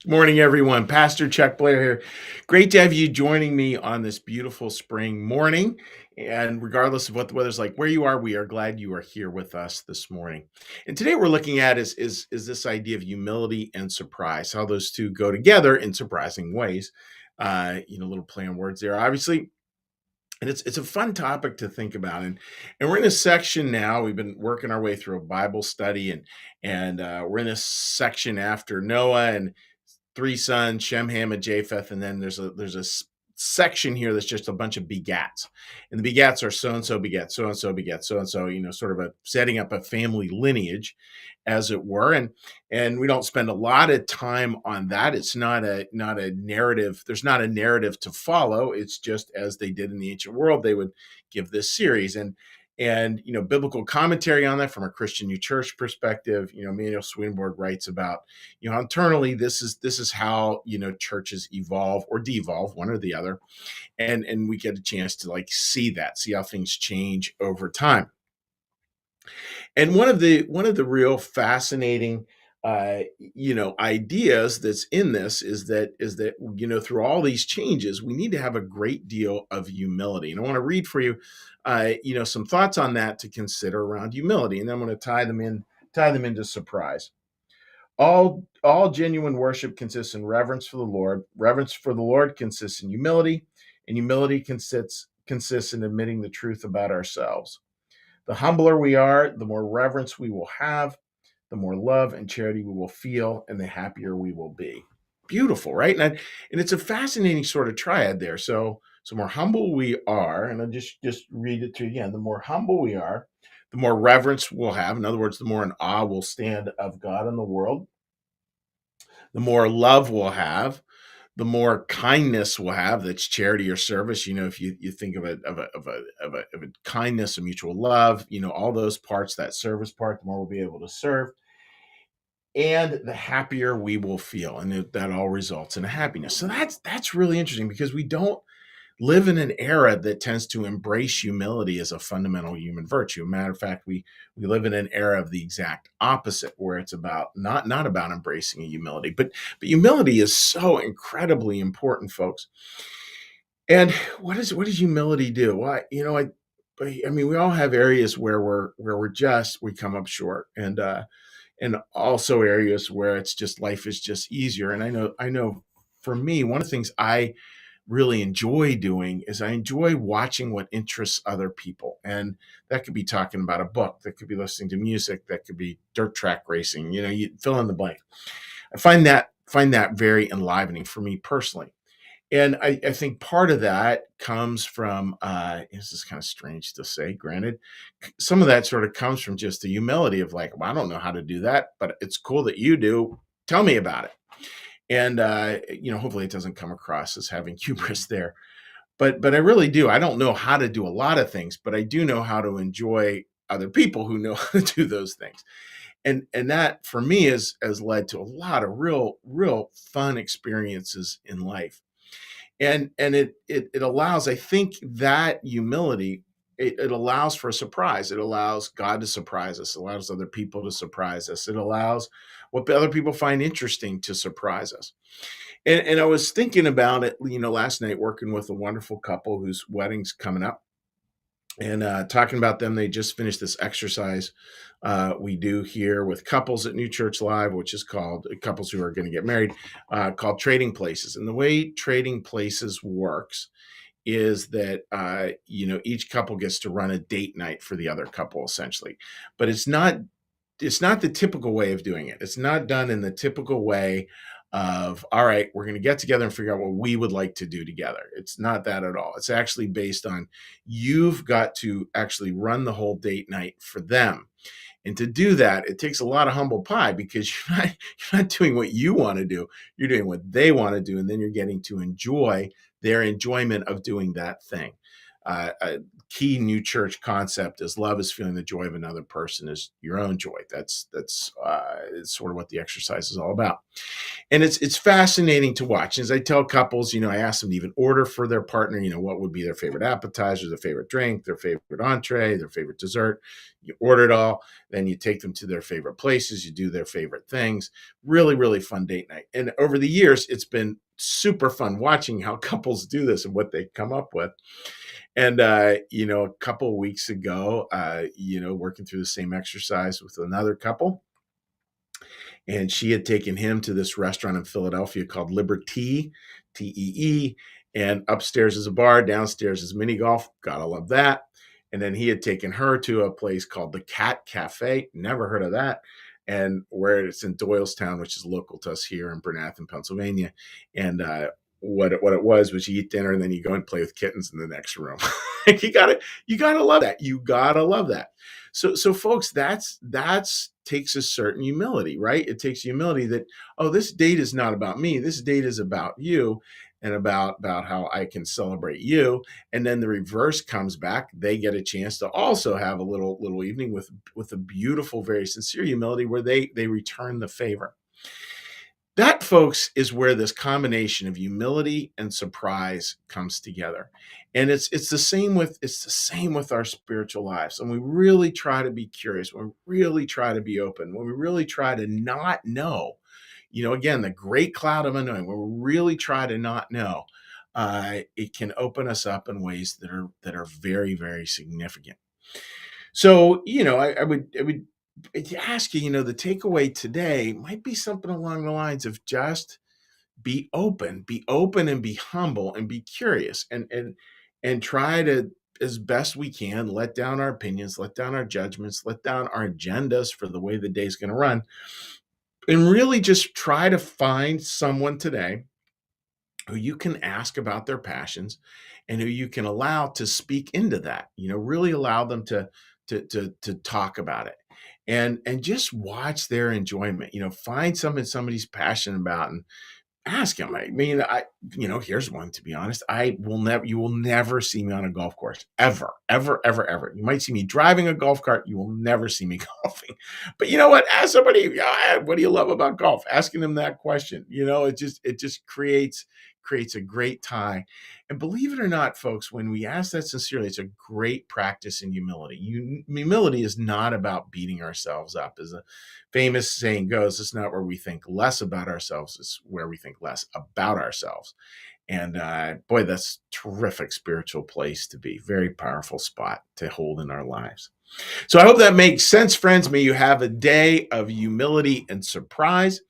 Morning, everyone. Pastor Chuck Blair here. Great to have you joining me on this beautiful spring morning. And regardless of what the weather's like where you are, we are glad you are here with us this morning. And today we're looking at is this idea of humility and surprise, how those two go together in surprising ways. Little play on words there, obviously. And it's a fun topic to think about, and we're in a section now. We've been working our way through a Bible study, and we're in a section after Noah and three sons, Shem, Ham, and Japheth, and then there's a section here that's just a bunch of begats, and the begats are so and so begat, so and so begat, so and so. Sort of a setting up a family lineage, as it were, and we don't spend a lot of time on that. It's not a narrative. There's not a narrative to follow. It's just as they did in the ancient world, they would give this series and biblical commentary on that from a Christian New Church perspective. Emanuel Swedenborg writes about internally this is how churches evolve or devolve, one or the other, and we get a chance to see how things change over time. And one of the real fascinating ideas that's in this is that through all these changes we need to have a great deal of humility. And I want to read for you some thoughts on that to consider around humility, and then I'm going to tie them into surprise. All genuine worship consists in reverence for the Lord. Reverence for the Lord consists in humility, and humility consists in admitting the truth about ourselves. The humbler we are, the more reverence we will have, the more love and charity we will feel, and the happier we will be. Beautiful, right? And it's a fascinating sort of triad there. So more humble we are, and I'll just read it to you again. The more humble we are, the more reverence we'll have. In other words, the more in awe we'll stand of God and the world. The more love we'll have, the more kindness we'll have. That's charity or service. If you think of a kindness, a mutual love, all those parts, that service part, the more we'll be able to serve, and the happier we will feel, and that all results in a happiness. So that's really interesting, because we don't live in an era that tends to embrace humility as a fundamental human virtue. Matter of fact, we live in an era of the exact opposite, where it's about not about embracing a humility, but humility is so incredibly important, folks. And what does humility do? Well, I mean, we all have areas where we come up short, and also areas where it's just life is just easier. And I know for me, one of the things I really enjoy doing is I enjoy watching what interests other people. And that could be talking about a book, that could be listening to music, that could be dirt track racing, you fill in the blank. I find that very enlivening for me personally. And I think part of that comes from, this is kind of strange to say, granted, some of that sort of comes from just the humility of like, well, I don't know how to do that, but it's cool that you do. Tell me about it. And hopefully it doesn't come across as having hubris there, but I really do. I don't know how to do a lot of things, but I do know how to enjoy other people who know how to do those things. And that for me has led to a lot of real fun experiences in life. And it allows, I think, that humility, it allows for a surprise. It allows God to surprise us. It allows other people to surprise us. It allows what other people find interesting to surprise us. And I was thinking about it, last night, working with a wonderful couple whose wedding's coming up, and talking about them. They just finished this exercise we do here with couples at New Church Live, which is called couples who are going to get married, called Trading Places. And the way Trading Places works is that each couple gets to run a date night for the other couple, essentially. But it's not the typical way of doing it. It's not done in the typical way of, all right, we're going to get together and figure out what we would like to do together. It's not that at all. It's actually based on, you've got to actually run the whole date night for them. And to do that, it takes a lot of humble pie, because you're not doing what you want to do. You're doing what they want to do. And then you're getting to enjoy their enjoyment of doing that thing. a key new church concept is love is feeling the joy of another person is your own joy. That's it's sort of what the exercise is all about, and it's fascinating to watch. As I tell couples, I ask them to even order for their partner. What would be their favorite appetizer, their favorite drink, their favorite entree, their favorite dessert. You order it all, then you take them to their favorite places. You do their favorite things. Really, really fun date night. And over the years, it's been super fun watching how couples do this and what they come up with. And a couple of weeks ago, working through the same exercise with another couple, and she had taken him to this restaurant in Philadelphia called Liberty, Tee. And upstairs is a bar, downstairs is mini golf. Gotta love that. And then he had taken her to a place called the Cat Cafe. Never heard of that. And where it's in Doylestown, which is local to us here in Bernathen, Pennsylvania. And what it was you eat dinner and then you go and play with kittens in the next room. You gotta love that. You gotta love that. So folks, that's takes a certain humility, right? It takes humility that, oh, this date is not about me. This date is about you and about how I can celebrate you. And then the reverse comes back. They get a chance to also have a little evening with a beautiful, very sincere humility where they return the favor. That, folks, is where this combination of humility and surprise comes together. And it's the same with our spiritual lives. And we really try to be curious, when we really try to be open, when we really try to not know, again, the great cloud of unknowing, when we really try to not know, it can open us up in ways that are very, very significant. So, I would ask you, the takeaway today might be something along the lines of just be open and be humble and be curious and try to, as best we can, let down our opinions, let down our judgments, let down our agendas for the way the day's going to run, and really just try to find someone today who you can ask about their passions and who you can allow to speak into that, really allow them to talk about it, and just watch their enjoyment. Find something somebody's passionate about and ask him. I mean, here's one, to be honest. You will never see me on a golf course, ever, ever, ever, ever. You might see me driving a golf cart. You will never see me golfing. But you know what? Ask somebody, what do you love about golf? Asking them that question, it just creates a great tie. And believe it or not, folks, when we ask that sincerely, it's a great practice in humility. Humility is not about beating ourselves up. As a famous saying goes, it's not where we think less about ourselves, it's where we think less about ourselves. And boy, that's terrific spiritual place to be. Very powerful spot to hold in our lives. So I hope that makes sense, friends. May you have a day of humility and surprise.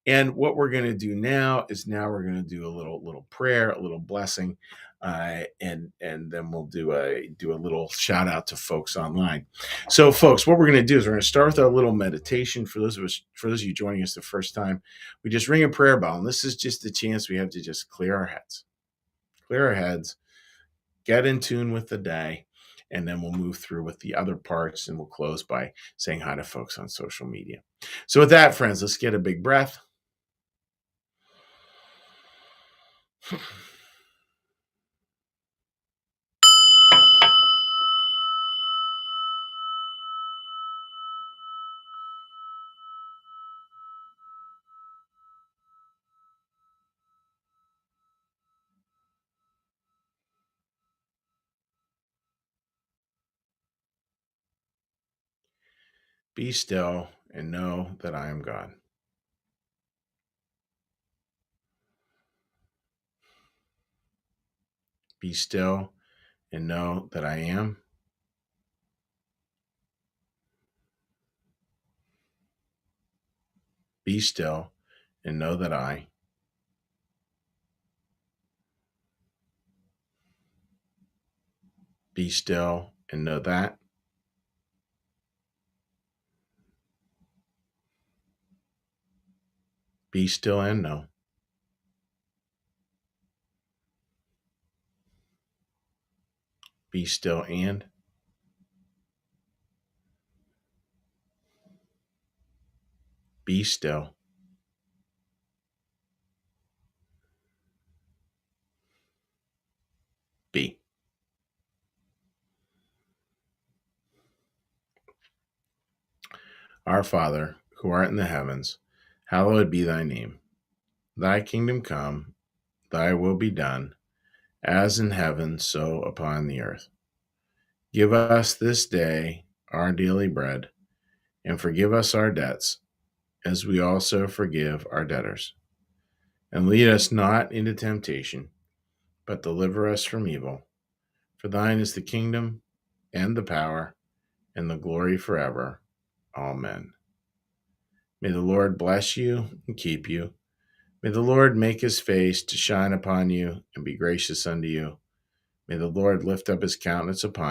And what we're going to do now we're going to do a little prayer, a little blessing, and then we'll do a little shout out to folks online. So, folks, what we're going to do is we're going to start with our little meditation. For those of you joining us the first time, we just ring a prayer bell, and this is just a chance we have to just clear our heads, get in tune with the day, and then we'll move through with the other parts, and we'll close by saying hi to folks on social media. So, with that, friends, let's get a big breath. Be still and know that I am God. Be still and know that I am. Be still and know that I. Be still and know that. Be still and know. Be still and. Be still. Be. Our Father, who art in the heavens, hallowed be thy name. Thy kingdom come, thy will be done, as in heaven, so upon the earth. Give us this day our daily bread, and forgive us our debts, as we also forgive our debtors. And lead us not into temptation, but deliver us from evil. For thine is the kingdom, and the power, and the glory forever. Amen. May the Lord bless you and keep you. May the Lord make his face to shine upon you and be gracious unto you. May the Lord lift up his countenance upon